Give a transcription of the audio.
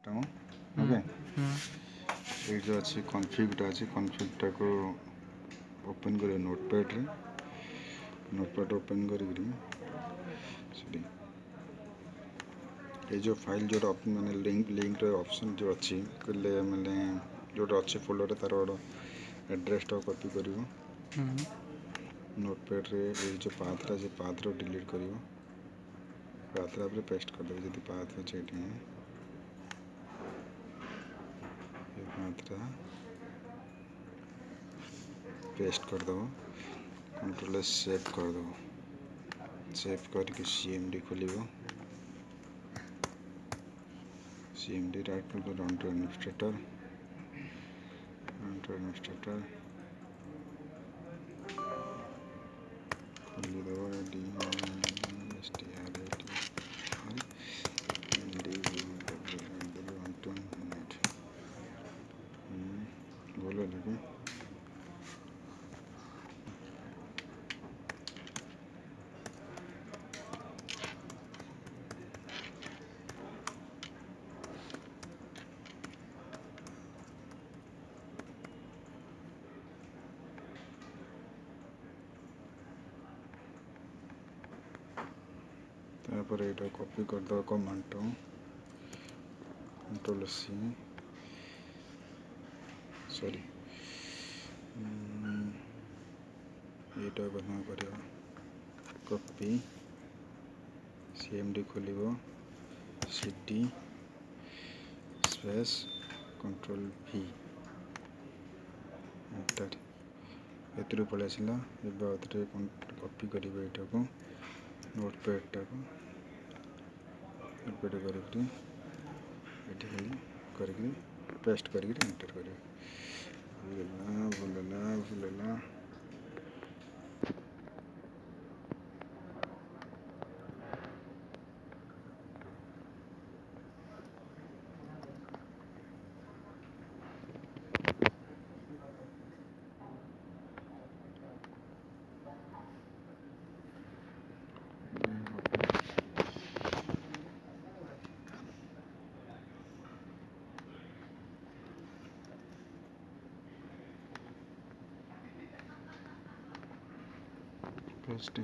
okay ये जो अच्छी कॉन्फ़िगटा अच्छी कॉन्फ़िगटा को ओपन करियो नोटपैड ओपन करी सॉरी ये जो फाइल जो मैंने लिंक ऑप्शन जो अच्छी कले मैंने जो अच्छे फोल्डर तार गोटे एड्रेसटा कॉपी कर नोटपैड रे ये जो पाथरा से पाथर डिलीट कर पाथरा पर पेस्ट करदे जब पाथ अच्छे ये पाथरा पेस्ट करदे कंट्रोल सेव करदे सेव करके CMD खोल CMD राइट क्लिक कर रन टू एडमिनिस्ट्रेटर खोली बोलो लेकिन तापर ये कॉपी करदे कमांड कंट्रोल C सॉरी ये कौन कर कॉपी CMD खोल CD space control V enter एतरू पलि आसला कॉपी कर नोटपैड कर पेस्ट कर एंटर कर भूलना पेस्ट